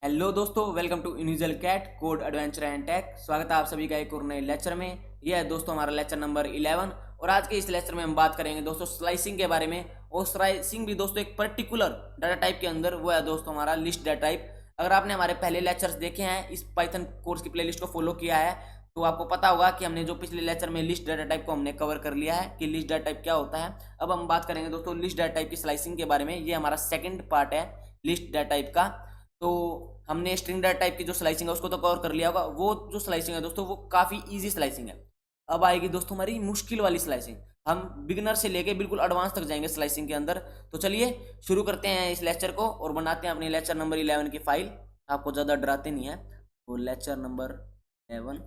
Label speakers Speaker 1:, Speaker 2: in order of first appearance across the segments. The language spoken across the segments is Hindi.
Speaker 1: हेलो दोस्तों, welcome to invisual cat code adventure and tech. स्वागत है आप सभी का एक और नए लेक्चर में। यह है दोस्तों हमारा लेक्चर नंबर 11 और आज के इस लेक्चर में हम बात करेंगे दोस्तों स्लाइसिंग के बारे में। और स्लाइसिंग भी दोस्तों एक पर्टिकुलर डाटा टाइप के अंदर, वो है दोस्तों हमारा लिस्ट डाटा टाइप। अगर आपने हमारे पहले लेक्चर्स देखे हैं, इस पाइथन कोर्स की प्लेलिस्ट को फॉलो किया है, तो आपको पता होगा कि हमने जो पिछले लेक्चर में लिस्ट डाटा टाइप को हमने कवर कर लिया है कि लिस्ट डाटा टाइप क्या होता है। अब हम बात करेंगे दोस्तों लिस्ट डाटा टाइप की स्लाइसिंग के बारे में। ये हमारा सेकंड पार्ट है लिस्ट डाटा टाइप का। तो हमने स्ट्रिंग डाटा टाइप की जो स्लाइसिंग है उसको तो कवर कर लिया होगा। वो जो स्लाइसिंग है दोस्तों वो काफ़ी इजी स्लाइसिंग है। अब आएगी दोस्तों हमारी मुश्किल वाली स्लाइसिंग। हम बिगिनर से लेके बिल्कुल एडवांस तक जाएंगे स्लाइसिंग के अंदर। तो चलिए शुरू करते हैं इस लेक्चर को और बनाते हैं अपनी लेक्चर नंबर 11 की फाइल। आपको ज़्यादा डराते नहीं है। तो लेक्चर नंबर 11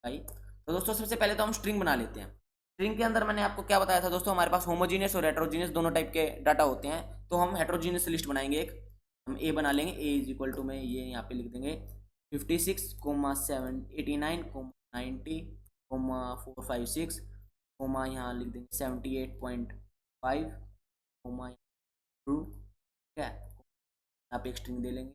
Speaker 1: फाइल। तो दोस्तों सबसे पहले तो हम स्ट्रिंग बना लेते हैं। स्ट्रिंग के अंदर मैंने आपको क्या बताया था दोस्तों, हमारे पास होमोजीनियस और हेट्रोजीनियस दोनों टाइप के डाटा होते हैं। तो हम हेट्रोजीनियस लिस्ट बनाएंगे। एक हम ए बना लेंगे। ए इज इक्वल टू में ये यहाँ पे लिख देंगे 56,789,90,456 यहाँ लिख देंगे 78.5 ट्रू। क्या है, यहाँ पे एक स्ट्रिंग दे लेंगे।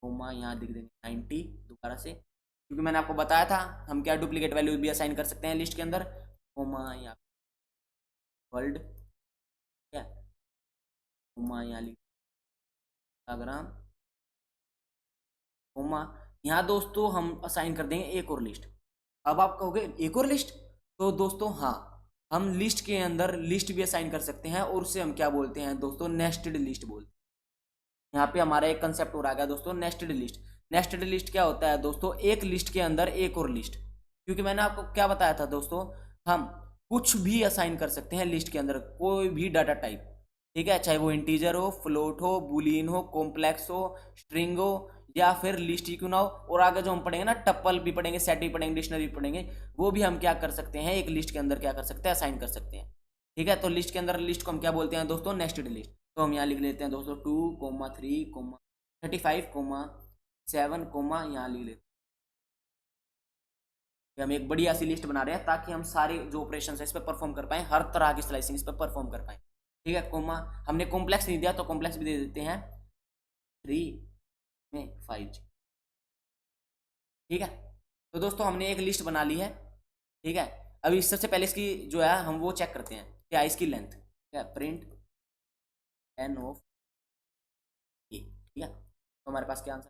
Speaker 1: यहाँ लिख देंगे 90 दोबारा से, क्योंकि मैंने आपको बताया था हम क्या डुप्लीकेट वैल्यू भी असाइन कर सकते हैं लिस्ट के अंदर। यहाँ वर्ल्ड क्या यहाँ लिख इंस्टाग्राम। यहाँ दोस्तों हम असाइन कर देंगे एक और लिस्ट। अब आप कहोगे एक और लिस्ट, तो दोस्तों हाँ, हम लिस्ट के अंदर लिस्ट भी असाइन कर सकते हैं और उसे हम क्या बोलते हैं दोस्तों, नेस्टेड लिस्ट बोलते हैं। यहाँ पे हमारा एक कंसेप्ट हो रहा है दोस्तों, नेस्टेड लिस्ट। नेस्टेड लिस्ट क्या होता है दोस्तों, एक लिस्ट के अंदर एक और लिस्ट। क्योंकि मैंने आपको क्या बताया था दोस्तों, हम कुछ भी असाइन कर सकते हैं लिस्ट के अंदर, कोई भी डाटा टाइप। ठीक है, चाहे वो इंटीजर हो, फ्लोट हो, बुलियन हो, कॉम्प्लेक्स हो, स्ट्रिंग हो, या फिर लिस्ट ही क्यों ना हो। और आगे जो हम पढ़ेंगे ना, टप्पल भी पढ़ेंगे, सेट भी पढ़ेंगे, डिक्शनरी भी पढ़ेंगे, वो भी हम क्या कर सकते हैं, एक लिस्ट के अंदर क्या कर सकते हैं, असाइन कर सकते हैं। ठीक है, तो लिस्ट के अंदर लिस्ट को हम क्या बोलते हैं दोस्तों, नेस्टेड लिस्ट। तो हम यहाँ लिख लेते हैं दोस्तों 2,3,35,7 यहाँ लिख लेते हैं। हम एक बढ़िया सी लिस्ट बना रहे हैं ताकि हम सारे जो ऑपरेशन है इस पर परफॉर्म कर पाए, हर तरह की स्लाइसिंग इस पर परफॉर्म कर पाए। ठीक है, कोमा हमने कॉम्प्लेक्स नहीं दिया तो कॉम्प्लेक्स भी दे देते हैं 3 में 5। ठीक है, तो दोस्तों हमने एक लिस्ट बना ली है। ठीक है, अभी सबसे पहले इसकी जो है हम वो चेक करते हैं, क्या इसकी लेंथ, क्या प्रिंट एन ऑफ ए। ठीक है, तो हमारे पास क्या आंसर,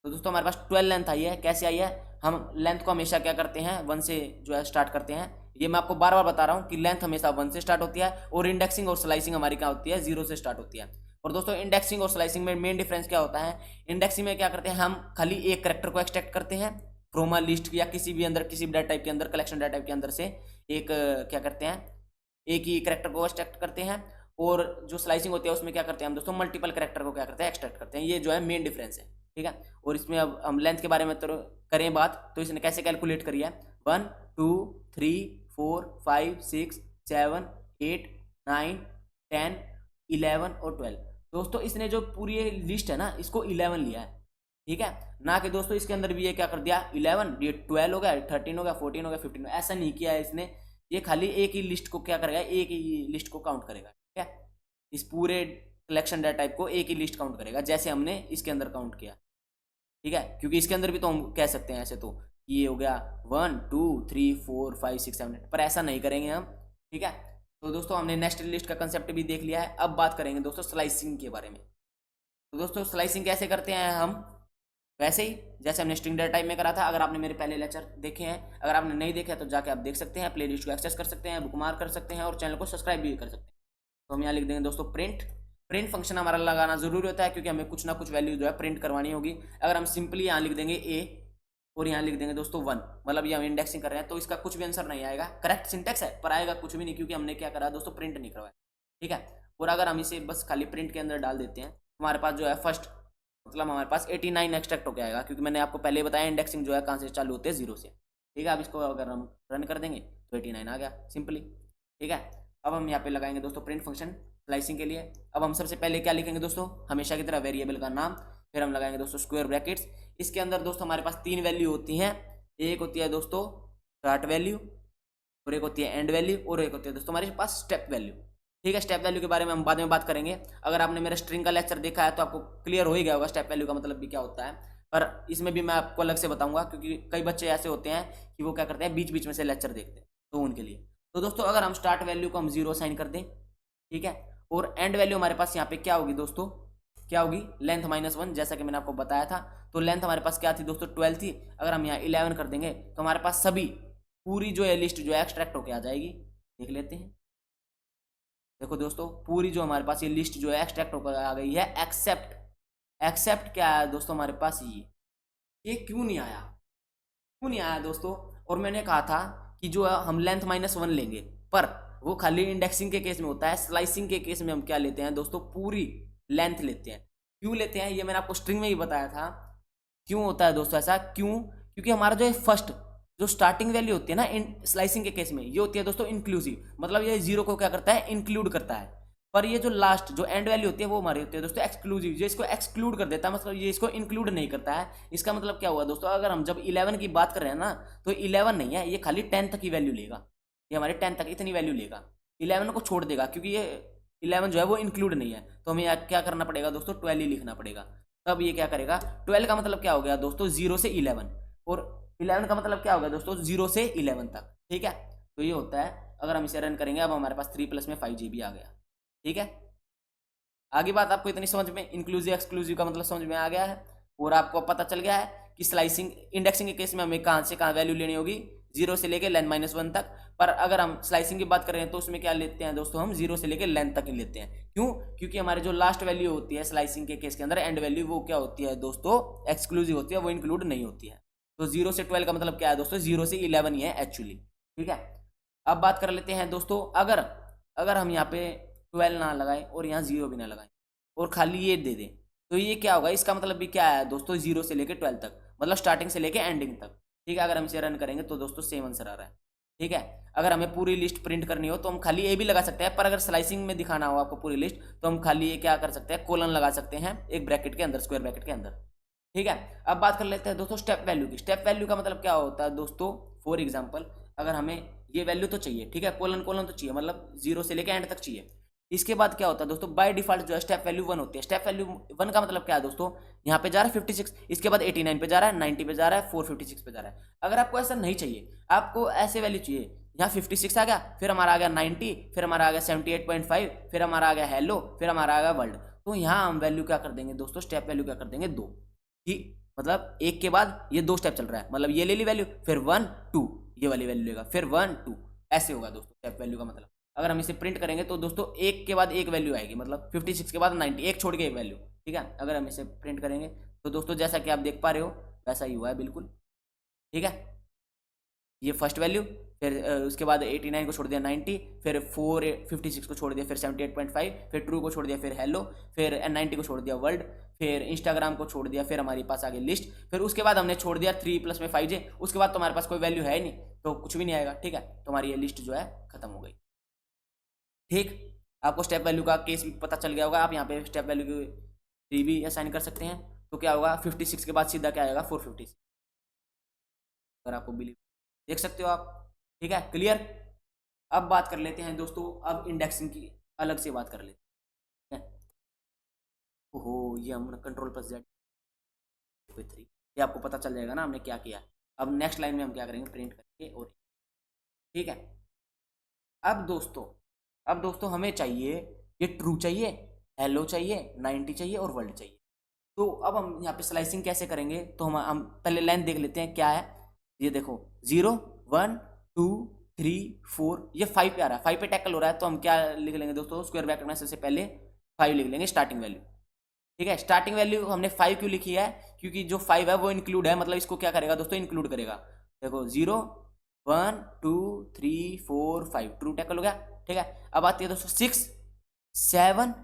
Speaker 1: तो दोस्तों हमारे पास 12 लेंथ आई है। कैसे आई है, हम लेंथ को हमेशा क्या करते हैं, 1 से जो है स्टार्ट करते हैं। ये मैं आपको बार बार बता रहा हूँ कि लेंथ हमेशा 1 से स्टार्ट होती है और इंडेक्सिंग और स्लाइसिंग हमारी क्या होती है, 0 से स्टार्ट होती है। और दोस्तों इंडेक्सिंग और स्लाइसिंग में मेन डिफरेंस क्या होता है, इंडेक्सिंग में क्या करते हैं, हम खाली एक कैरेक्टर को एक्सट्रैक्ट करते हैं फ्रॉम अ लिस्ट या किसी भी अंदर, किसी भी डाटा टाइप के अंदर, कलेक्शन डाटा टाइप के अंदर से एक क्या करते हैं, एक ही कैरेक्टर को एक्सट्रैक्ट करते हैं। और जो स्लाइसिंग होती है उसमें क्या करते हैं हम दोस्तों, मल्टीपल कैरेक्टर को क्या करते हैं, एक्सट्रैक्ट करते हैं। ये जो है मेन डिफरेंस है। ठीक है, और इसमें अब हम लेंथ के बारे में तो करें बात, तो इसने कैसे कैलकुलेट करी है, 1 2 3 4 5 6 7 8 9 10 11 और 12। दोस्तों इसने जो पूरी लिस्ट है ना, इसको 11 लिया है। ठीक है, ना कि दोस्तों इसके अंदर भी ये क्या कर दिया 11, ये 12 हो गया, 13 हो गया, 14 हो गया, 15 हो गया, ऐसा नहीं किया है इसने। ये खाली एक ही लिस्ट को क्या करेगा, एक ही लिस्ट को काउंट करेगा। ठीक है, इस पूरे कलेक्शन डाटा टाइप को एक ही लिस्ट काउंट करेगा, जैसे हमने इसके अंदर काउंट किया। ठीक है, क्योंकि इसके अंदर भी तो हम कह सकते हैं ऐसे तो ये हो गया 1 2 3 4 5 6 7 8, पर ऐसा नहीं करेंगे हम। ठीक है, तो दोस्तों हमने नेस्टेड लिस्ट का कंसेप्ट भी देख लिया है। अब बात करेंगे दोस्तों स्लाइसिंग के बारे में। तो दोस्तों स्लाइसिंग कैसे करते हैं हम, वैसे ही जैसे हमने स्ट्रिंग डाटा टाइप में करा था। अगर आपने मेरे पहले लेक्चर देखे हैं, अगर आपने नहीं देखे तो जाके आप देख सकते हैं, प्लेलिस्ट को एक्सेस कर सकते हैं, बुकमार्क कर सकते हैं और चैनल को सब्सक्राइब भी कर सकते हैं। तो हम यहाँ लिख देंगे दोस्तों प्रिंट। प्रिंट फंक्शन हमारा लगाना जरूरी होता है क्योंकि हमें कुछ ना कुछ वैल्यू जो है प्रिंट करवानी होगी। अगर हम सिंपली यहाँ लिख देंगे ए और यहाँ लिख देंगे दोस्तों 1, मतलब ये हम इंडेक्सिंग कर रहे हैं, तो इसका कुछ भी आंसर नहीं आएगा। करेक्ट सिंटेक्स है पर आएगा कुछ भी नहीं, क्योंकि हमने क्या करा दोस्तों, प्रिंट नहीं करवाया। ठीक है, और अगर हम इसे बस खाली प्रिंट के अंदर डाल देते हैं, हमारे पास जो है फर्स्ट, मतलब हमारे पास 89 एक्सट्रैक्ट होकर आएगा, क्योंकि मैंने आपको पहले बताया इंडेक्सिंग जो है कहाँ से चालू होते हैं, 0 से। ठीक है, अब इसको अगर हम रन कर देंगे तो 89 आ गया सिंपली। ठीक है, अब हम यहाँ पे लगाएंगे दोस्तों प्रिंट फंक्शन स्लाइसिंग के लिए। अब हम सबसे पहले क्या लिखेंगे दोस्तों, हमेशा की तरह वेरिएबल का नाम, फिर हम लगाएंगे दोस्तों स्क्वायर ब्रैकेट्स। इसके अंदर दोस्तों हमारे पास 3 वैल्यू होती हैं। एक होती है दोस्तों स्टार्ट वैल्यू, और एक होती है एंड वैल्यू, और एक होती है दोस्तों हमारे पास स्टेप वैल्यू। ठीक है, स्टेप वैल्यू के बारे में हम बाद में बात करेंगे। अगर आपने मेरा स्ट्रिंग का लेक्चर देखा है तो आपको क्लियर हो ही गया होगा स्टेप वैल्यू का मतलब भी क्या होता है, पर इसमें भी मैं आपको अलग से बताऊंगा, क्योंकि कई बच्चे ऐसे होते हैं कि वो क्या करते हैं, बीच बीच में से लेक्चर देखते हैं, तो उनके लिए। तो दोस्तों अगर हम स्टार्ट वैल्यू को हम 0 साइन कर दें, ठीक है, और एंड वैल्यू हमारे पास यहाँ पे क्या होगी दोस्तों, क्या होगी, लेंथ -1, जैसा कि मैंने आपको बताया था। तो लेंथ हमारे पास क्या थी दोस्तों, 12 थी। अगर हम यहाँ 11 कर देंगे तो हमारे पास सभी पूरी जो है लिस्ट जो है एक्सट्रैक्ट होके आ जाएगी। देख लेते हैं, देखो दोस्तों पूरी जो हमारे पास ये लिस्ट जो है एक्सट्रैक्ट होकर आ गई है, एक्सेप्ट, एक्सेप्ट क्या है दोस्तों हमारे पास, ये क्यों नहीं आया, क्यों नहीं आया दोस्तों। और मैंने कहा था कि जो है हम लेंथ -1 लेंगे, पर वो खाली इंडेक्सिंग के केस में होता है, स्लाइसिंग के केस में हम क्या लेते हैं दोस्तों, पूरी लेंथ लेते हैं। क्यों लेते हैं ये मैंने आपको स्ट्रिंग में ही बताया था। क्यों होता है दोस्तों ऐसा, क्यों, क्योंकि हमारा जो है फर्स्ट जो स्टार्टिंग वैल्यू होती है ना इन स्लाइसिंग के केस में, ये होती है दोस्तों इंक्लूसिव, मतलब ये 0 को क्या करता है, इंक्लूड करता है। पर ये जो लास्ट जो एंड वैल्यू होती है वो हमारी होती है दोस्तों एक्सक्लूसिव, ये इसको एक्सक्लूड कर देता है, मतलब ये इसको इंक्लूड नहीं करता है। इसका मतलब क्या हुआ दोस्तों, अगर हम जब 11 की बात कर रहे हैं ना, तो 11 नहीं है, ये खाली 10 तक की वैल्यू लेगा, ये हमारे 10 तक इतनी वैल्यू लेगा, 11 को छोड़ देगा, क्योंकि ये 11 जो है वो इंक्लूड नहीं है। तो हमें यहाँ क्या करना पड़ेगा दोस्तों, 12 ही लिखना पड़ेगा, तब ये क्या करेगा। 12 का मतलब क्या हो गया दोस्तों, 0 से 11, और 11 का मतलब क्या हो गया दोस्तों, 0 से 11 तक, ठीक है। तो ये होता है, अगर हम इसे रन करेंगे, अब हमारे पास 3 प्लस में 5 GB आ गया, ठीक है। आगे बात आपको इतनी समझ में, इंक्लूसिव एक्सक्लूसिव का मतलब समझ में आ गया है, और आपको पता चल गया है कि स्लाइसिंग इंडेक्सिंग के केस में हमें कहाँ से कहाँ वैल्यू लेनी होगी, 0 से लेके लेंथ -1 तक। पर अगर हम स्लाइसिंग की बात करें तो उसमें क्या लेते हैं दोस्तों, हम 0 से लेके लेंथ तक ही लेते हैं। क्यों, क्योंकि हमारे जो लास्ट वैल्यू होती है स्लाइसिंग के केस के अंदर, एंड वैल्यू, वो क्या होती है दोस्तों, एक्सक्लूसिव होती है, वो इंक्लूड नहीं होती है। तो 0 से 12 का मतलब क्या है दोस्तों, 0 से 11 ही है एक्चुअली, ठीक है। अब बात कर लेते हैं दोस्तों, अगर अगर हम यहाँ पे 12 ना लगाएं और यहाँ 0 भी ना लगाएं और खाली ये दे दें, तो ये क्या होगा, इसका मतलब भी क्या है दोस्तों, 0 से लेके 12 तक, मतलब स्टार्टिंग से लेके एंडिंग तक, ठीक है। अगर हम इसे रन करेंगे तो दोस्तों सेम आंसर आ रहा है, ठीक है। अगर हमें पूरी लिस्ट प्रिंट करनी हो तो हम खाली ये भी लगा सकते हैं, पर अगर स्लाइसिंग में दिखाना हो आपको पूरी लिस्ट, तो हम खाली ये क्या कर सकते हैं, कोलन लगा सकते हैं एक ब्रैकेट के अंदर, स्क्वायर ब्रैकेट के अंदर, ठीक है। अब बात कर लेते हैं दोस्तों स्टेप वैल्यू की। स्टेप वैल्यू का मतलब क्या होता है दोस्तों, फॉर एग्जाम्पल अगर हमें ये वैल्यू तो चाहिए, ठीक है, कोलन कोलन तो चाहिए, मतलब 0 से लेके एंड तक चाहिए। इसके बाद क्या होता है दोस्तों, बाय डिफॉल्ट जो है स्टेप वैल्यू 1 होती है। स्टेप वैल्यू 1 का मतलब क्या है दोस्तों, यहाँ पे जा रहा है 56, इसके बाद 89 पे जा रहा है, 90 पे जा रहा है, 456 पे जा रहा है। अगर आपको ऐसा नहीं चाहिए, आपको ऐसे वैल्यू चाहिए, यहाँ 56 आ गया, फिर हमारा आ गया 90, फिर हमारा आ गया 78.5, फिर हमारा आ गया हेलो, फिर हमारा आ गया वर्ल्ड। तो यहाँ हम वैल्यू क्या कर देंगे दोस्तों, स्टेप वैल्यू क्या कर देंगे 2, कि मतलब एक के बाद ये 2 स्टेप चल रहा है, मतलब ये ले ली वैल्यू, फिर 1 2 ये वाली वैल्यू लेगा, फिर 1 2, ऐसे होगा दोस्तों स्टेप वैल्यू का मतलब। अगर हम इसे प्रिंट करेंगे तो दोस्तों एक के बाद एक वैल्यू आएगी, मतलब 56 के बाद 90, एक छोड़ के एक वैल्यू, ठीक है। अगर हम इसे प्रिंट करेंगे तो दोस्तों जैसा कि आप देख पा रहे हो वैसा ही हुआ है बिल्कुल, ठीक है। ये फर्स्ट वैल्यू, फिर उसके बाद 89 को छोड़ दिया 90, फिर 456 को छोड़ दिया, फिर 78.5, फिर ट्रू को छोड़ दिया, फिर हेलो, फिर 90 को छोड़ दिया वर्ल्ड, फिर इंस्टाग्राम को छोड़ दिया, फिर हमारे पास आ गई लिस्ट, फिर उसके बाद हमने छोड़ दिया 3 प्लस में 5J। उसके बाद तो हमारे पास कोई वैल्यू है ही नहीं, तो कुछ भी नहीं आएगा, ठीक है। तो हमारी ये लिस्ट जो है खत्म हो गई, ठीक। आपको स्टेप वैल्यू का केस भी पता चल गया होगा, आप यहाँ पे स्टेप वैल्यू की 3 भी असाइन कर सकते हैं। तो क्या होगा, 56 के बाद सीधा क्या आएगा 456, अगर आपको बिलीव, देख सकते हो आप, ठीक है, क्लियर। अब बात कर लेते हैं दोस्तों, अब इंडेक्सिंग की अलग से बात कर लेते हैं। ओहो, ये हम Ctrl+Z 3, ये आपको पता चल जाएगा ना हमने क्या किया। अब नेक्स्ट लाइन में हम क्या करेंगे, प्रिंट करेंगे, और ठीक है। अब दोस्तों, अब दोस्तों हमें चाहिए, ये ट्रू चाहिए, हेलो चाहिए, 90 चाहिए और वर्ल्ड चाहिए। तो अब हम यहाँ पे स्लाइसिंग कैसे करेंगे, तो हम पहले लाइन देख लेते हैं क्या है। ये देखो 0 1 2 3 4, ये 5 पे आ रहा है, 5 पे टैकल हो रहा है, तो हम क्या लिख लेंगे दोस्तों, स्क्वायर ब्रैकेट में सबसे पहले 5 लिख लेंगे स्टार्टिंग वैल्यू, ठीक है। स्टार्टिंग वैल्यू हमने 5 क्यों लिखी है, क्योंकि जो 5 है वो इंक्लूड है, मतलब इसको क्या करेगा दोस्तों, इंक्लूड करेगा। देखो 0 1 2 3 4 5, ट्रू टैकल हो गया, ठीक है। अब आती है दोस्तों 6 7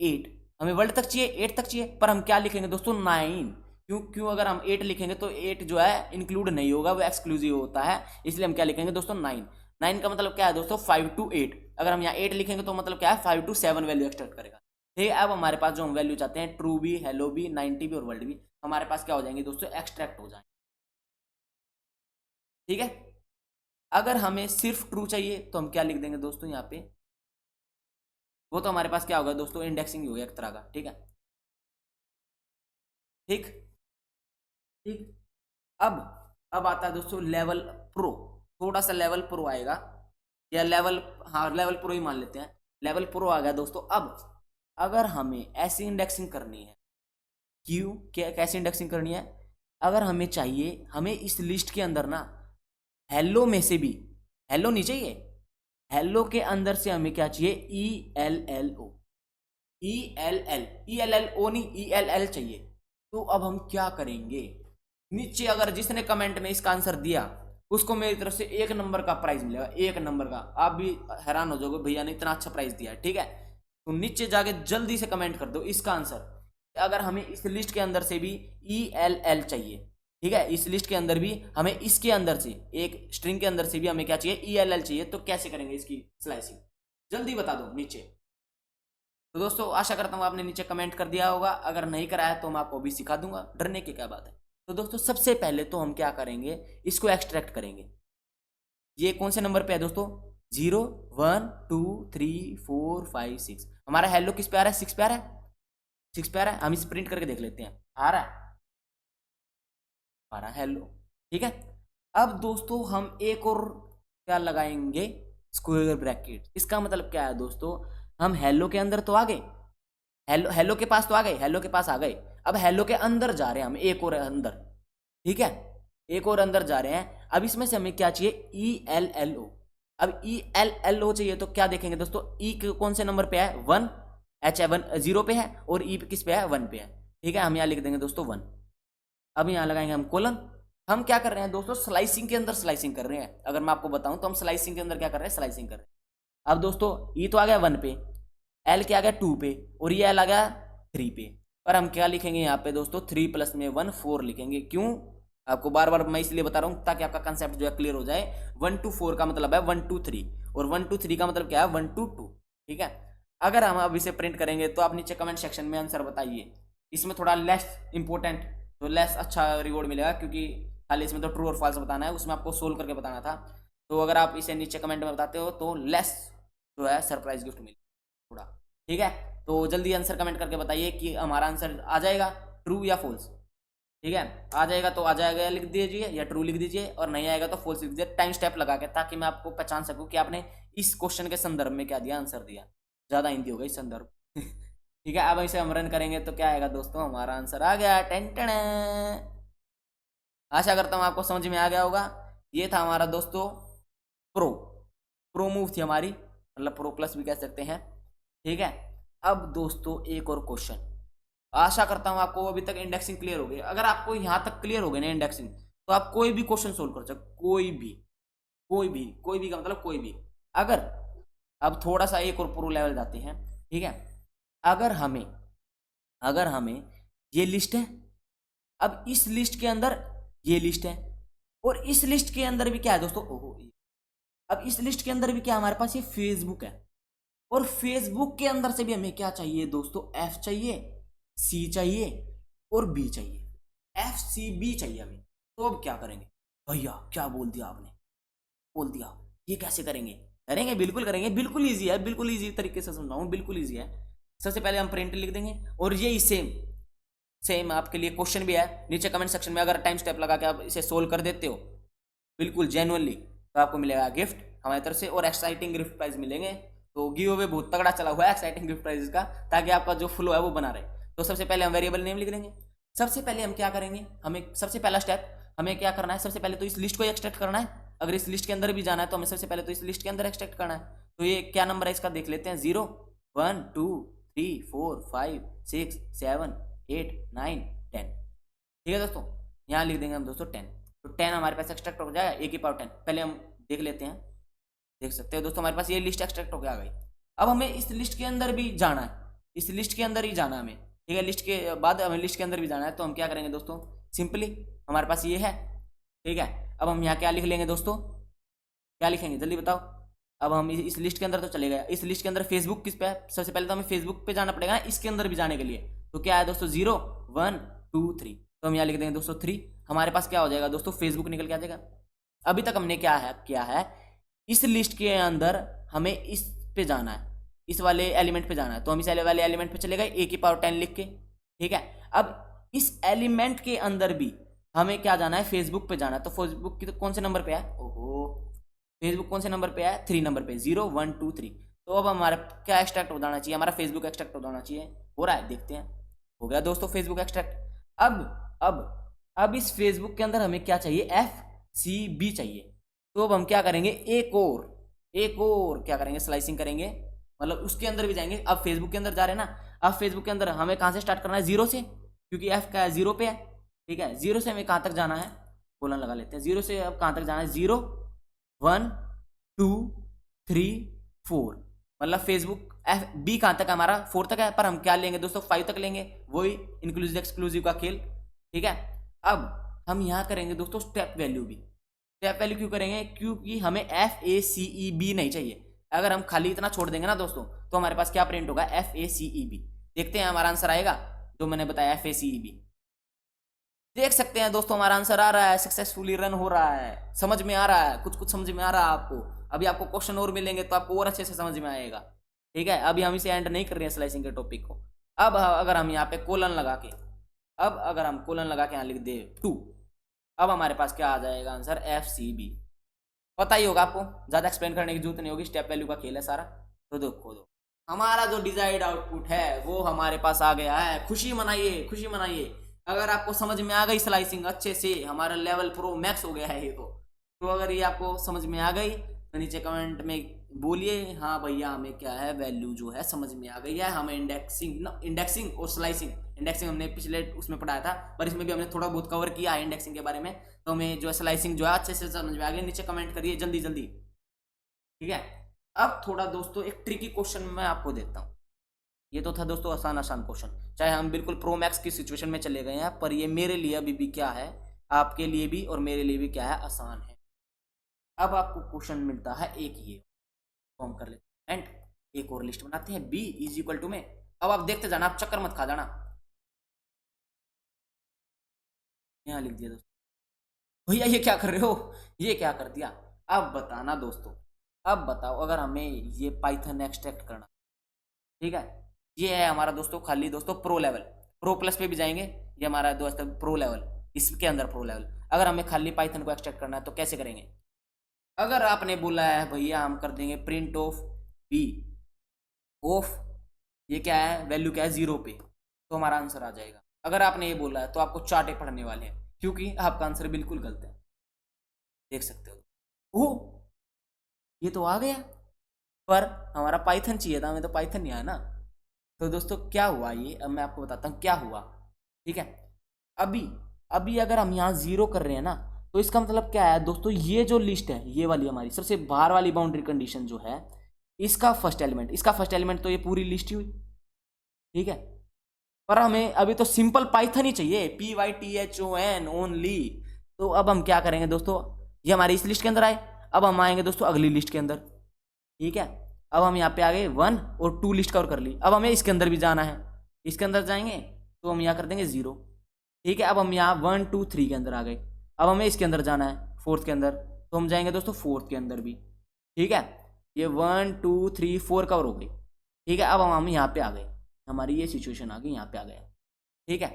Speaker 1: 8, हमें वर्ल्ड तक चाहिए, 8 तक चाहिए, पर हम क्या लिखेंगे दोस्तों 9। क्यों क्यों अगर हम 8 लिखेंगे तो 8 जो है इंक्लूड नहीं होगा, वो एक्सक्लूसिव होता है, इसलिए हम क्या लिखेंगे दोस्तों 9। 9 का मतलब क्या है दोस्तों, 5 to 8। अगर हम यहाँ 8 लिखेंगे तो मतलब क्या है, 5 to 7 वैल्यू एक्सट्रैक्ट करेगा, ठीक है। अब हमारे पास जो हम वैल्यू चाहते हैं, ट्रू भी, हेलो भी, 90 भी और वर्ल्ड भी, हमारे पास क्या हो जाएंगे दोस्तों, एक्सट्रैक्ट हो जाएंगे, ठीक है। अगर हमें सिर्फ ट्रू चाहिए तो हम क्या लिख देंगे दोस्तों यहाँ पे, वो तो हमारे पास क्या होगा दोस्तों, इंडेक्सिंग ही होगा एक तरह का। ठीक है, ठीक ठीक। अब आता है दोस्तों लेवल प्रो। थोड़ा सा लेवल प्रो आएगा, या लेवल, हाँ लेवल प्रो ही मान लेते हैं। लेवल प्रो आ गया दोस्तों। अब अगर हमें ऐसी इंडेक्सिंग करनी है, क्यों, क्या कैसी इंडेक्सिंग करनी है, अगर हमें चाहिए, हमें इस लिस्ट के अंदर ना हेलो में से भी, हेलो नहीं चाहिए, हेलो के अंदर से हमें क्या चाहिए, ELLO, ELLO नहीं, ELL चाहिए। तो अब हम क्या करेंगे, नीचे अगर जिसने कमेंट में इसका आंसर दिया उसको मेरी तरफ से 1 नंबर का प्राइज मिलेगा, 1 नंबर का। आप भी हैरान हो जाओगे, भैया ने इतना अच्छा प्राइज दिया है। ठीक है, तो नीचे जाके जल्दी से कमेंट कर दो इसका आंसर। अगर हमें इस लिस्ट के अंदर से भी ELL चाहिए, ठीक है, इस लिस्ट के अंदर भी हमें, इसके अंदर से एक स्ट्रिंग के अंदर से भी हमें क्या चाहिए, ELL चाहिए। तो कैसे करेंगे इसकी स्लाइसिंग, जल्दी बता दो नीचे। तो दोस्तों आशा करता हूँ आपने नीचे कमेंट कर दिया होगा, अगर नहीं करा है तो मैं आपको भी सिखा दूंगा, डरने की क्या बात है। तो दोस्तों सबसे पहले तो हम क्या करेंगे, इसको एक्सट्रैक्ट करेंगे। ये कौन से नंबर पे है दोस्तों, 0 1 2 3 4 5 6। हमारा हेलो किस पे आ रहा है, 6 पे आ रहा है, 6 पे आ रहा है। हम इस प्रिंट करके देख लेते हैं, आ रहा है, आ रहा है हेलो। ठीक है, अब दोस्तों हम एक और क्या लगाएंगे, स्क्वायर ब्रैकेट। इसका मतलब क्या है दोस्तों, हम हेलो के अंदर तो आ गए, हेलो हेलो के पास तो आ गए, हेलो के पास आ गए। अब हेलो के अंदर जा रहे हैं हम, एक और अंदर। ठीक है, एक और अंदर जा रहे हैं। अब इसमें से हमें क्या चाहिए, ELLO। अब ELLO चाहिए तो क्या देखेंगे दोस्तों, कौन से नंबर पे है, 1, H1 0 पे है, और E किस पे है, 1 पे है। ठीक है, हम यहाँ लिख देंगे दोस्तों 1। अब यहाँ लगाएंगे हम कोलन। हम क्या कर रहे हैं दोस्तों, स्लाइसिंग के अंदर स्लाइसिंग कर रहे हैं। अगर मैं आपको बताऊं तो हम स्लाइसिंग के अंदर क्या कर रहे हैं, स्लाइसिंग कर रहे हैं। अब दोस्तों E तो आ गया 1 पे, L क्या आ गया 2 पे, और ये L आ गया 3 पे। और हम क्या लिखेंगे यहाँ पे दोस्तों, 3 + में 1 4 लिखेंगे। क्यों, आपको बार बार मैं इसलिए बता रहा हूँ ताकि आपका कंसेप्ट जो है क्लियर हो जाए। 1 to 4 का मतलब है 1 to 3, और 1 to 3 का मतलब क्या है, 1 to 2। ठीक है, अगर हम अब इसे प्रिंट करेंगे तो आप नीचे कमेंट सेक्शन में आंसर बताइए। इसमें थोड़ा लेस इंपॉर्टेंट, तो लेस अच्छा रिवॉर्ड मिलेगा, क्योंकि खाली इसमें तो ट्रू और फॉल्स बताना है, उसमें आपको सोल्व करके बताना था। तो अगर आप इसे नीचे कमेंट में बताते हो तो लेस जो है सरप्राइज गिफ्ट मिलेगा थोड़ा। ठीक है, तो जल्दी आंसर कमेंट करके बताइए कि हमारा आंसर आ जाएगा ट्रू या फॉल्स। ठीक है, आ जाएगा तो आ जाएगा लिख दीजिए, या ट्रू लिख दीजिए, और नहीं आएगा तो फॉल्स लिख दीजिए, टाइम स्टेप लगा के, ताकि मैं आपको पहचान सकूं कि आपने इस क्वेश्चन के संदर्भ में क्या दिया, आंसर दिया। ज़्यादा हिंदी होगा इस संदर्भ। ठीक है, अब इसे हम रन करेंगे तो क्या आएगा दोस्तों, हमारा आंसर आ गया, टेंटन। आशा करता हूँ आपको समझ में आ गया होगा। ये था हमारा दोस्तों प्रो मूव थी हमारी, मतलब प्रो प्लस भी कह सकते हैं। ठीक है, अब दोस्तों एक और क्वेश्चन, आशा करता हूं आपको अभी तक इंडेक्सिंग क्लियर हो गई। अगर आपको यहां तक क्लियर हो गई ना इंडेक्सिंग, तो आप कोई भी क्वेश्चन सोल्व कर सकते, कोई भी का मतलब कोई भी। अगर अब थोड़ा सा एक और प्रो लेवल जाते हैं। ठीक है, अगर हमें ये लिस्ट है, अब इस लिस्ट के अंदर ये लिस्ट है, और इस लिस्ट के अंदर भी क्या है दोस्तों, ओहो, अब इस लिस्ट के अंदर भी क्या हमारे पास, ये फेसबुक है, और फेसबुक के अंदर से भी हमें क्या चाहिए दोस्तों, F चाहिए, C चाहिए, और B चाहिए, FCB चाहिए हमें। तो अब क्या करेंगे, भैया क्या बोल दिया आपने, बोल दिया, ये कैसे करेंगे, करेंगे बिल्कुल करेंगे, बिल्कुल ईजी है, बिल्कुल ईजी तरीके से समझाऊं, बिल्कुल ईजी है। सबसे पहले हम प्रिंट लिख देंगे, और ये सेम आपके लिए क्वेश्चन भी है, नीचे कमेंट सेक्शन में अगर टाइम स्टेप लगा के आप इसे सोल्व कर देते हो बिल्कुल जेन्युइनली, तो आपको मिलेगा गिफ्ट हमारी तरफ से, और एक्साइटिंग गिफ्ट प्राइज मिलेंगे। तो गिव अवे बहुत तगड़ा चला हुआ है एक्साइटिंग गिफ्ट प्राइज का, ताकि आपका जो फ्लो है वो बना रहे। तो सबसे पहले हम वेरिएबल नेम लिख देंगे। सबसे पहले हम क्या करेंगे, हमें सबसे पहला स्टेप हमें क्या करना है, सबसे पहले तो इस लिस्ट को एक्सट्रैक्ट करना है। अगर इस लिस्ट के अंदर भी जाना है तो हमें सबसे पहले तो इस लिस्ट के अंदर एक्सट्रैक्ट करना है। तो ये क्या नंबर है इसका देख लेते हैं, 0 1 2 3 4 5 6 7 8 9 10। ठीक है दोस्तों, यहाँ लिख देंगे हम दोस्तों 10। तो 10 हमारे पास एक्सट्रैक्ट हो जाएगा, A की पावर 10। पहले हम देख लेते हैं, देख सकते हो दोस्तों हमारे पास ये लिस्ट एक्सट्रैक्ट होकर आ गई। अब हमें इस लिस्ट के अंदर भी जाना है, इस लिस्ट के अंदर ही जाना है हमें। ठीक है, लिस्ट के बाद हमें लिस्ट के अंदर भी जाना है। तो हम क्या करेंगे दोस्तों, सिंपली हमारे पास ये है। ठीक है, अब हम यहाँ क्या लिख लेंगे दोस्तों, क्या लिखेंगे जल्दी बताओ। अब हम इस लिस्ट के अंदर तो चले गए, इस लिस्ट के अंदर फेसबुक किस पे है, सबसे पहले तो हमें फेसबुक पे जाना पड़ेगा इसके अंदर भी जाने के लिए। तो क्या है दोस्तों, 0 1 2 3। तो हम यहाँ लिख देंगे दोस्तों 3। हमारे पास क्या हो जाएगा दोस्तों, फेसबुक निकल के आ जाएगा। अभी तक हमने क्या है, इस लिस्ट के अंदर हमें इस पे जाना है, इस वाले एलिमेंट पे जाना है, तो हम इस वाले एलिमेंट पे चले गए a की पावर 10 लिख के। ठीक है, अब इस एलिमेंट के अंदर भी हमें क्या जाना है, फेसबुक पे जाना है। तो फेसबुक की तो कौन से नंबर पे है, ओहो, फेसबुक कौन से नंबर पे है, 3 नंबर पे, 0 1 2 3। तो अब हमारा क्या एक्सट्रैक्ट हो जाना चाहिए, हमारा फेसबुक एक्सट्रैक्ट हो जाना चाहिए। हो रहा है, देखते हैं। हो गया दोस्तों फेसबुक एक्सट्रैक्ट। अब इस फेसबुक के अंदर हमें क्या चाहिए, FCB चाहिए। तो अब हम क्या करेंगे, एक और क्या करेंगे, स्लाइसिंग करेंगे, मतलब उसके अंदर भी जाएंगे। अब फेसबुक के अंदर जा रहे हैं ना, अब फेसबुक के अंदर हमें कहाँ से स्टार्ट करना है, 0 से, क्योंकि F का 0 पे है। ठीक है, 0 से हमें कहाँ तक जाना है, कोलन लगा लेते हैं। 0 से अब कहाँ तक जाना है, 0 1 2 3 4, मतलब फेसबुक FB कहाँ तक है हमारा, 4 तक है, पर हम क्या लेंगे दोस्तों, 5 तक लेंगे, वही इंक्लूसिव एक्सक्लूसिव का खेल। ठीक है, अब हम यहाँ करेंगे दोस्तों स्टेप वैल्यू भी। स्टेप वैल्यू क्यों करेंगे, क्योंकि हमें FACEB नहीं चाहिए। अगर हम खाली इतना छोड़ देंगे ना दोस्तों, तो हमारे पास क्या प्रिंट होगा, FACEB। देखते हैं हमारा आंसर आएगा जो मैंने बताया, FACEB। देख सकते हैं दोस्तों हमारा आंसर आ रहा है, सक्सेसफुली रन हो रहा है, समझ में आ रहा है, कुछ कुछ समझ में आ रहा है आपको। अभी आपको क्वेश्चन और मिलेंगे तो आपको और अच्छे से समझ में आएगा। ठीक है, अभी हम इसे एंड नहीं कर रहे हैं स्लाइसिंग के टॉपिक को। अब अगर हम यहाँ पे कोलन लगा के, अब अगर हम कोलन लगा के यहाँ लिख दे 2, अब हमारे पास क्या आ जाएगा आंसर, FCB। पता ही होगा आपको, ज्यादा एक्सप्लेन करने की जरूरत नहीं होगी, स्टेप वैल्यू का खेल है सारा। तो देखो दो, हमारा जो डिजायर्ड आउटपुट है वो हमारे पास आ गया है। खुशी मनाइए, खुशी मनाइए। अगर आपको समझ में आ गई स्लाइसिंग अच्छे से, हमारा लेवल प्रो मैक्स हो गया है ये तो अगर ये आपको समझ में आ गई तो नीचे कमेंट में बोलिए, हाँ भैया हमें क्या है, वैल्यू जो है समझ में आ गई है। हमें इंडेक्सिंग और स्लाइसिंग, इंडेक्सिंग हमने पिछले उसमें पढ़ाया था, पर इसमें भी हमने थोड़ा बहुत कवर किया है इंडेक्सिंग के बारे में। तो हमें जो है स्लाइसिंग जो है अच्छे से समझ में आ गई। नीचे कमेंट करिए जल्दी जल्दी। ठीक है, अब थोड़ा दोस्तों एक ट्रिकी क्वेश्चन मैं आपको देता हूँ। ये तो था दोस्तों आसान क्वेश्चन, चाहे हम बिल्कुल प्रो मैक्स की सिचुएशन में चले गए हैं, पर ये मेरे लिए अभी भी क्या है, आपके लिए भी और मेरे लिए भी क्या है, आसान है। अब आपको क्वेश्चन मिलता है एक ये, फॉर्म कर लेते हैं एंड एक और लिस्ट बनाते हैं, B इज इक्वल टू में। अब आप देखते जाना, आप चक्कर मत खा जाना। यहाँ लिख दिया दोस्तों। भैया ये क्या कर रहे हो, ये क्या कर दिया, अब बताना दोस्तों। अब बताओ, अगर हमें ये पाइथन एक्सट्रैक्ट करना, ठीक है, ये है हमारा दोस्तों खाली दोस्तों प्रो लेवल, प्रो प्लस पे भी जाएंगे, ये हमारा दोस्तों प्रो लेवल, इसके अंदर प्रो लेवल। अगर हमें खाली पाइथन को एक्सट्रैक्ट करना है तो कैसे करेंगे। अगर आपने बोला है भैया हम कर देंगे प्रिंट ऑफ B ऑफ, ये क्या है, वैल्यू क्या है 0 पे, तो हमारा आंसर आ जाएगा। अगर आपने ये बोला है तो आपको चार्टे पढ़ने वाले हैं, क्योंकि आपका आंसर बिल्कुल गलत है। देख सकते हो, ओ ये तो आ गया, पर हमारा पाइथन चाहिए था, हमें तो पाइथन नहीं आया ना। तो दोस्तों क्या हुआ, ये अब मैं आपको बताता हूँ क्या हुआ। ठीक है, अभी अगर हम यहाँ 0 कर रहे हैं ना, तो इसका मतलब क्या है दोस्तों, ये जो लिस्ट है, ये वाली हमारी सबसे बाहर वाली बाउंड्री कंडीशन जो है, इसका फर्स्ट एलिमेंट तो ये पूरी लिस्ट ही हुई। ठीक है, पर हमें अभी तो सिंपल पाइथन ही चाहिए, PYTHON ओनली। तो अब हम क्या करेंगे दोस्तों, ये हमारी इस लिस्ट के अंदर आए, अब हम आएंगे दोस्तों अगली लिस्ट के अंदर। ठीक है, अब हम यहाँ पे आ गए 1 और 2 लिस्ट कवर कर ली। अब हमें इसके अंदर भी जाना है, इसके अंदर जाएंगे तो हम यहाँ कर देंगे 0। ठीक है, अब हम यहाँ 1 2 3 के अंदर आ गए। अब हमें इसके अंदर जाना है 4th के अंदर, तो हम जाएंगे दोस्तों 4th के अंदर भी। ठीक है, ये 1 2 3 4 कवर हो गई। ठीक है, अब हम यहाँ पे आ गए, हमारी ये सिचुएशन आ गई, यहाँ पे आ गए। ठीक है,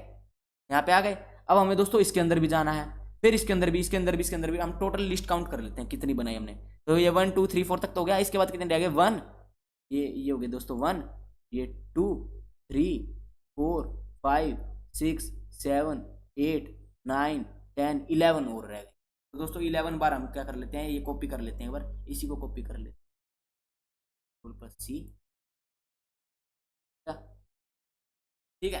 Speaker 1: यहाँ पे आ गए। अब हमें दोस्तों इसके अंदर भी जाना है, फिर इसके अंदर भी। हम टोटल लिस्ट काउंट कर लेते हैं कितनी बनाई हमने। तो ये 1 2 3 4 तक तो हो गया, इसके बाद कितने रह गए, 1, ये हो गए दोस्तों 1, ये 2 3 4 5 6 7 8 9 10 11 और रह गए। तो दोस्तों 11 बार हम क्या कर लेते हैं, ये कॉपी कर लेते हैं, एक बार इसी को कॉपी कर लेते हैं, C। ठीक है,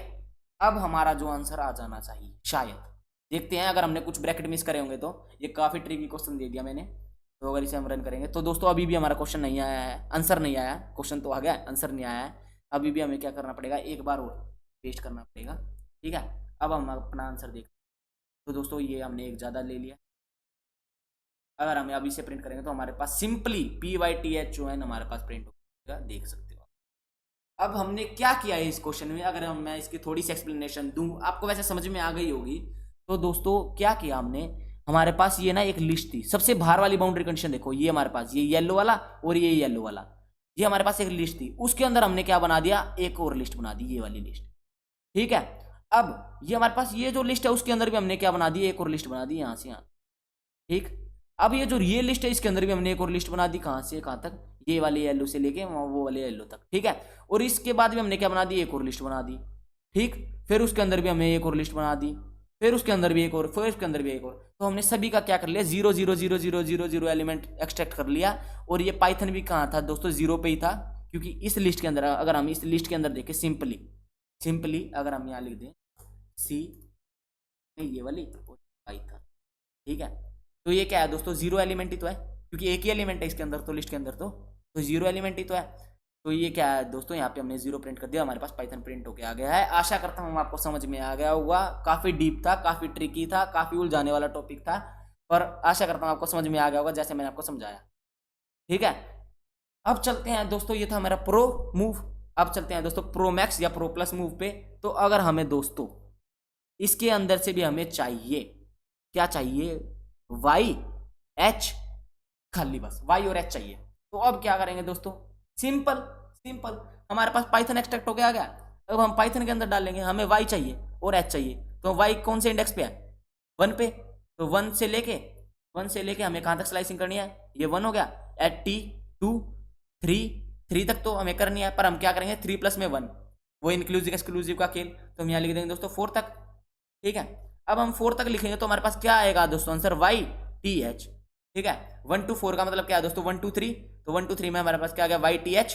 Speaker 1: अब हमारा जो आंसर आ जाना चाहिए शायद, देखते हैं। अगर हमने कुछ ब्रैकेट मिस करे होंगे तो ये काफ़ी ट्रिकी क्वेश्चन दे दिया मैंने, तो अगर इसे हम रन करेंगे तो दोस्तों अभी भी हमारा क्वेश्चन नहीं आया है, आंसर नहीं आया, क्वेश्चन तो आ गया, आंसर नहीं आया है। अभी भी हमें क्या करना पड़ेगा, एक बार और पेस्ट करना पड़ेगा। ठीक है, अब हम अपना आंसर देख, तो दोस्तों ये हमने एक ज़्यादा ले लिया। अगर हमें अभी से प्रिंट करेंगे तो हमारे पास सिंपली PYTHON हमारे पास प्रिंट होगा, देख सकते हो। अब हमने क्या किया है इस क्वेश्चन में, अगर मैं इसकी थोड़ी सी एक्सप्लेनेशन दूं, आपको वैसे समझ में आ गई होगी। तो दोस्तों क्या किया हमने, हमारे पास ये ना एक लिस्ट थी, सबसे बाहर वाली बाउंड्री कंडीशन देखो, ये हमारे पास ये येलो वाला और ये येलो वाला, ये हमारे पास एक लिस्ट थी, उसके अंदर हमने क्या बना दिया, एक और लिस्ट बना दी, ये वाली लिस्ट। ठीक है, अब ये हमारे पास ये जो लिस्ट है उसके अंदर भी हमने क्या बना दी, एक और लिस्ट बना दी यहाँ से यहाँ। ठीक, अब ये जो ये लिस्ट है इसके अंदर भी हमने एक और लिस्ट बना दी, कहाँ से कहाँ तक, ये वाले येलो से लेके वो वाले येलो तक। ठीक है, और इसके बाद भी हमने क्या बना दी, एक और लिस्ट बना दी। ठीक, फिर उसके अंदर भी हमने एक और लिस्ट बना दी, फिर उसके अंदर भी एक और, फिर उसके अंदर भी एक और। तो हमने सभी का क्या कर लिया, 0 0 0 0 0 0 एलिमेंट एक्सट्रैक्ट कर लिया। और ये पाइथन भी कहाँ था दोस्तों, 0 पे ही था, क्योंकि इस लिस्ट के अंदर अगर हम इस लिस्ट के अंदर देखें सिंपली अगर हम यहाँ लिख दें सी, ये वाली पाइथन। ठीक है, तो ये क्या है दोस्तों, 0 एलिमेंट ही तो है, क्योंकि एक ही एलिमेंट है इसके अंदर तो, लिस्ट के अंदर तो 0 एलिमेंट ही तो है। तो ये क्या है दोस्तों, यहाँ पे हमने 0 प्रिंट कर दिया, हमारे पास पाइथन प्रिंट होके आ गया है। आशा करता हूँ आपको समझ में आ गया होगा, काफी डीप था, काफी ट्रिकी था, काफी उलझाने वाला टॉपिक था, पर आशा करता हूँ आपको समझ में आ गया होगा जैसे मैंने आपको समझाया। ठीक है, अब चलते हैं दोस्तों, ये था मेरा प्रो मूव। अब चलते हैं दोस्तों प्रो मैक्स या प्रो प्लस मूव पे। तो अगर हमें दोस्तों इसके अंदर से भी हमें चाहिए, क्या चाहिए, वाई एच, खाली बस वाई और एच चाहिए। तो अब क्या करेंगे दोस्तों, सिंपल सिंपल, हमारे पास पाइथन एक्सट्रैक्ट हो गया। अब हम पाइथन के अंदर डालेंगे, हमें वाई चाहिए और एच चाहिए। तो वाई कौन से इंडेक्स पे है, 1 पे, तो 1 से लेके हमें कहाँ तक स्लाइसिंग करनी है, ये 1 हो गया, एट टी 2 3 तक तो हमें करनी है, पर हम क्या करेंगे 3 प्लस में 1, वो इंक्लूसिव एक्सक्लूसिव का खेल, तो हम यहाँ लिख देंगे दोस्तों 4 तक। ठीक है, अब हम 4 तक लिखेंगे तो हमारे पास क्या आएगा दोस्तों आंसर, वाई टी एच। ठीक है, 1 to 4 का मतलब क्या है दोस्तों, 1 to 3, तो 1 to 3 में हमारे पास क्या आ गया, वाई टी एच।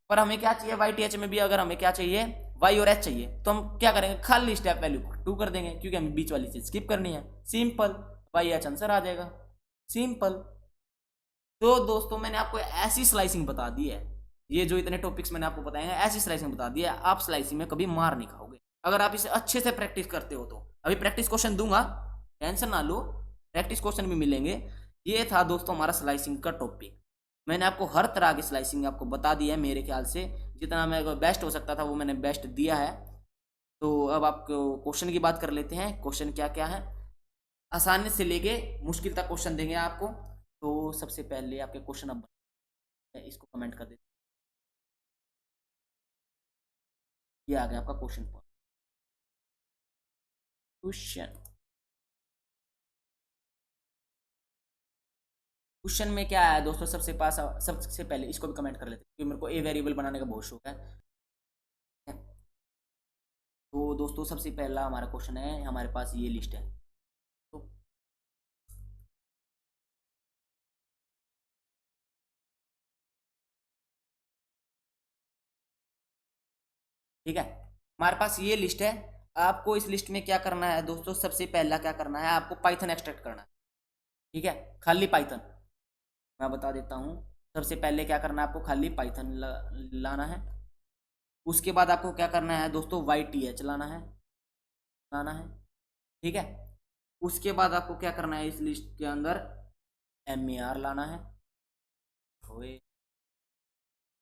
Speaker 1: पर हमें क्या चाहिए, वाई टी एच में भी अगर हमें क्या चाहिए, वाई और एच चाहिए, तो हम क्या करेंगे, खाली स्टेप वैल्यू 2 कर देंगे, क्योंकि हमें बीच वाली चीज स्किप करनी है। सिंपल, वाई एच आंसर आ जाएगा, सिंपल। तो दोस्तों मैंने आपको ऐसी स्लाइसिंग बता दी है, ये जो इतने टॉपिक्स मैंने आपको बताए हैं, ऐसी स्लाइसिंग बता दी है, आप स्लाइसिंग में कभी मार नहीं खाओगे अगर आप इसे अच्छे से प्रैक्टिस करते हो तो। अभी प्रैक्टिस क्वेश्चन दूंगा, टेंशन ना लो, प्रैक्टिस क्वेश्चन भी मिलेंगे। ये था दोस्तों हमारा स्लाइसिंग का टॉपिक। मैंने आपको हर तरह की स्लाइसिंग आपको बता दी है, मेरे ख्याल से जितना मैं बेस्ट हो सकता था वो मैंने बेस्ट दिया है। तो अब आपको क्वेश्चन की बात कर लेते हैं, क्वेश्चन क्या क्या है, आसानी से लेके मुश्किल तक क्वेश्चन देंगे आपको। तो सबसे पहले आपके क्वेश्चन, अब इसको कमेंट कर देते, ये आ गया आपका क्वेश्चन। क्वेश्चन में क्या है दोस्तों, सबसे पहले इसको भी कमेंट कर लेते हैं, क्योंकि मेरे को ए वेरिएबल बनाने का बहुत शौक है। तो दोस्तों सबसे पहला हमारा क्वेश्चन है, हमारे पास ये लिस्ट है। तो ठीक है, हमारे पास ये लिस्ट है। आपको इस लिस्ट में क्या करना है दोस्तों, सबसे पहला क्या करना है, आपको पाइथन एक्सट्रैक्ट करना है। ठीक है, खाली पाइथन, मैं बता देता हूँ। सबसे पहले क्या करना है, आपको खाली पाइथन लाना है। उसके बाद आपको क्या करना है दोस्तों, वाई टी एच लाना है। ठीक है, उसके बाद आपको क्या करना है, इस लिस्ट के अंदर एम ए आर लाना है,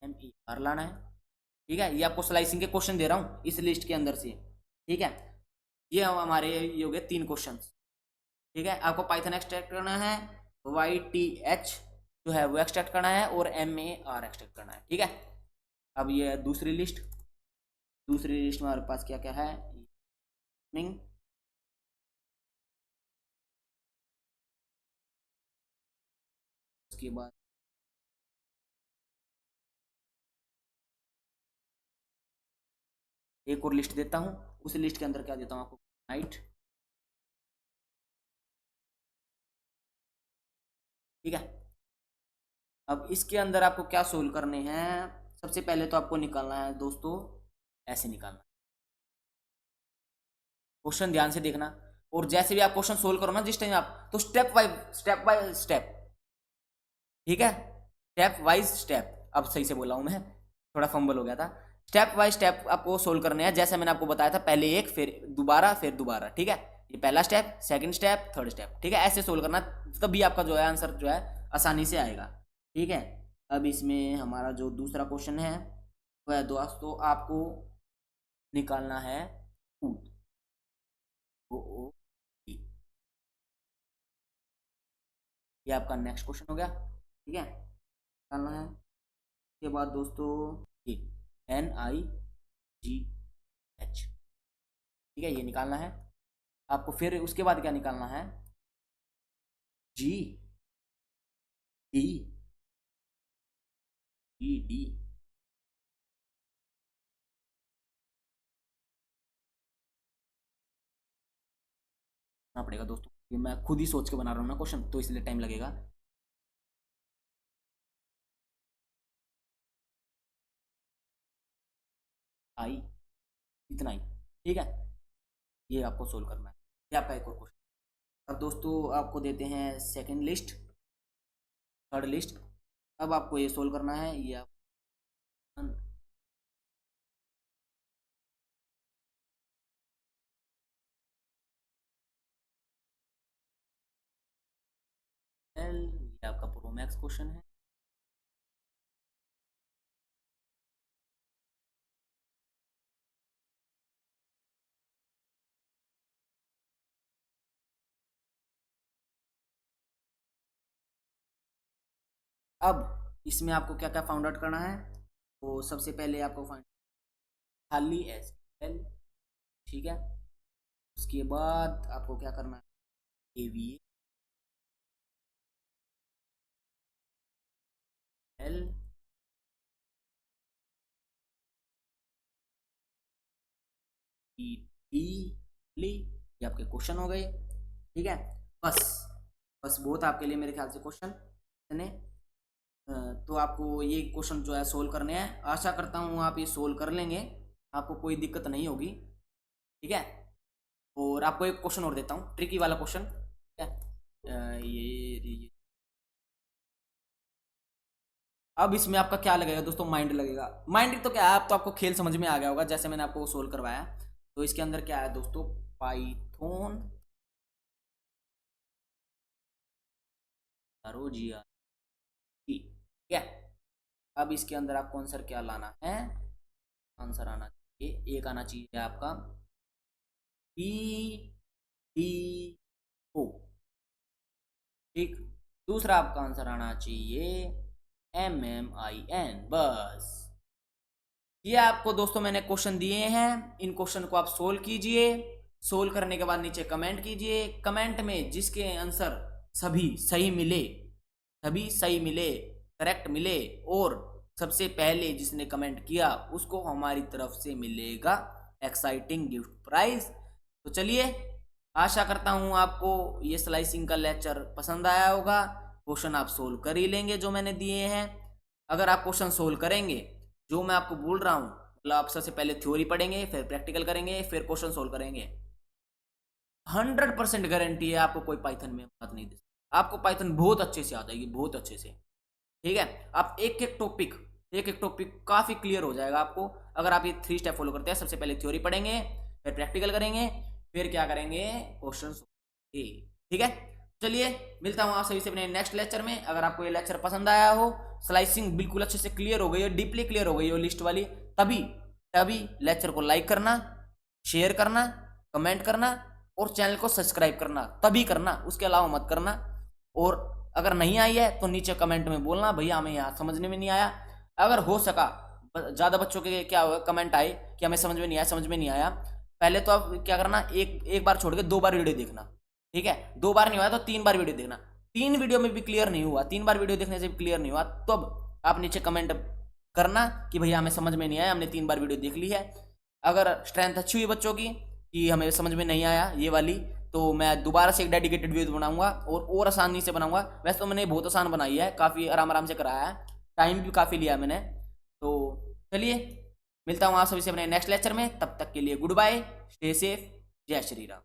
Speaker 1: एम ई आर लाना है। ठीक है, ये आपको स्लाइसिंग के क्वेश्चन दे रहा हूँ इस लिस्ट के अंदर से। ठीक है, ये हमारे ये हो गए 3 क्वेश्चन। ठीक है, आपको पाइथन एक्सट्रैक्ट करना है, वाई टी एच जो है वो एक्सट्रैक्ट करना है, और एम ए आर एक्सट्रैक्ट करना है। ठीक है, अब ये दूसरी लिस्ट में हमारे पास क्या क्या है, उसके बाद एक और लिस्ट देता हूँ, उस लिस्ट के अंदर क्या देता हूँ आपको, नाइट। ठीक है, अब इसके अंदर आपको क्या सोल्व करने हैं, सबसे पहले तो आपको निकालना है दोस्तों, ऐसे निकालना क्वेश्चन, ध्यान से देखना। और जैसे भी आप क्वेश्चन सोल्व करो ना जिस टाइम आप, तो स्टेप बाय स्टेप। ठीक है, स्टेप वाइज स्टेप, अब सही से बोला हूं मैं, थोड़ा फंबल हो गया था। स्टेप बाय स्टेप आपको सोल्व करने हैं, जैसे मैंने आपको बताया था, पहले एक, फिर दोबारा। ठीक है, ये पहला step, second step, third step. ठीक है, ऐसे सोल्व करना, तभी आपका जो है आंसर जो है आसानी से आएगा। ठीक है, अब इसमें हमारा जो दूसरा क्वेश्चन है वह दोस्तों आपको निकालना है फूड, ओ ओ टी। ये आपका नेक्स्ट क्वेश्चन हो गया। ठीक है, निकालना है, उसके बाद दोस्तों NIGH, ठीक है, ये निकालना है आपको। फिर उसके बाद क्या निकालना है, GDD, करना पड़ेगा दोस्तों, ये मैं खुद ही सोच के बना रहा हूँ ना क्वेश्चन, तो इसलिए टाइम लगेगा। आई, इतना ही, ठीक है, ये आपको सोल्व करना है। ये आपका एक और क्वेश्चन। अब दोस्तों आपको देते हैं सेकंड लिस्ट, थर्ड लिस्ट। अब आपको ये सोल्व करना है, ये आप ये आपका प्रोमैक्स क्वेश्चन है। अब इसमें आपको क्या क्या फाउंड आउट करना है, तो सबसे पहले आपको फाइंड खाली SQL, ठीक है। उसके बाद आपको क्या करना है, AVA L, ये आपके क्वेश्चन हो गए, ठीक है। बस बस बहुत आपके लिए मेरे ख्याल से क्वेश्चन ने, तो आपको ये क्वेश्चन जो है सोल्व करने हैं। आशा करता हूँ आप ये सोल्व कर लेंगे, आपको कोई दिक्कत नहीं होगी, ठीक है। और आपको एक क्वेश्चन और देता हूँ, ट्रिकी वाला क्वेश्चन, ठीक है। ये अब इसमें आपका क्या लगेगा दोस्तों, माइंड लगेगा। माइंड तो क्या है, आप तो आपको खेल समझ में आ गया होगा, जैसे मैंने आपको सोल्व करवाया। तो इसके अंदर क्या है दोस्तों, पाइथन रोजिया, ठीक है। अब इसके अंदर आपको आंसर क्या लाना है, आंसर आना चाहिए, एक आना चाहिए आपका PDO, ठीक। दूसरा आपका आंसर आना चाहिए MMIN, बस। ये आपको दोस्तों मैंने क्वेश्चन दिए हैं, इन क्वेश्चन को आप सोल्व कीजिए। सोल्व करने के बाद नीचे कमेंट कीजिए, कमेंट में जिसके आंसर सभी सही मिले, सभी सही मिले, करेक्ट मिले, और सबसे पहले जिसने कमेंट किया उसको हमारी तरफ से मिलेगा एक्साइटिंग गिफ्ट प्राइज। तो चलिए, आशा करता हूँ आपको ये स्लाइसिंग का लेक्चर पसंद आया होगा। क्वेश्चन आप सोल्व कर ही लेंगे जो मैंने दिए हैं। अगर आप क्वेश्चन सोल्व करेंगे, जो मैं आपको बोल रहा हूँ, मतलब आप सबसे पहले थ्योरी पढ़ेंगे, फिर प्रैक्टिकल करेंगे, फिर क्वेश्चन सोल्व करेंगे, 100% गारंटी है आपको कोई पाइथन में बात नहीं दे सकता। आपको पाइथन बहुत अच्छे से आ जाएगी, बहुत अच्छे से, ठीक है। आप एक एक टॉपिक काफी क्लियर हो जाएगा आपको, अगर आप ये 3 स्टेप फॉलो करते हैं। सबसे पहले थ्योरी पढ़ेंगे, फिर प्रैक्टिकल करेंगे, फिर क्या करेंगे, क्वेश्चन, ठीक है। चलिए, मिलता हूँ आप सभी से अपने नेक्स्ट लेक्चर में। अगर आपको ये लेक्चर पसंद आया हो, स्लाइसिंग बिल्कुल अच्छे से क्लियर हो गई हो, डीपली क्लियर हो गई हो लिस्ट वाली, तभी तभी लेक्चर को लाइक करना, शेयर करना, कमेंट करना, और चैनल को सब्सक्राइब करना, तभी करना, उसके अलावा मत करना। और अगर नहीं आई है तो नीचे कमेंट में बोलना, भैया हमें यहाँ समझने में नहीं आया। अगर हो सका, ज़्यादा बच्चों के क्या कमेंट आए कि हमें समझ में नहीं आया, समझ में नहीं आया, पहले तो आप क्या करना, एक बार छोड़ के 2 बार वीडियो देखना, ठीक है। 2 बार नहीं हुआ तो 3 बार वीडियो देखना। 3 वीडियो में भी क्लियर नहीं हुआ, 3 बार वीडियो देखने से भी क्लियर नहीं हुआ, तो अब आप नीचे कमेंट करना कि भैया हमें समझ में नहीं आया, हमने 3 बार वीडियो देख ली है। अगर स्ट्रेंथ अच्छी हुई बच्चों की कि हमें समझ में नहीं आया ये वाली, तो मैं दोबारा से एक डेडिकेटेड वीडियो बनाऊंगा, और आसानी से बनाऊंगा। वैसे तो मैंने बहुत आसान बनाई है, काफ़ी आराम आराम से कराया है, टाइम भी काफ़ी लिया मैंने। तो चलिए, मिलता हूँ आप सभी से अपने नेक्स्ट लेक्चर में, तब तक के लिए गुड बाय, स्टे सेफ, जय श्री राम।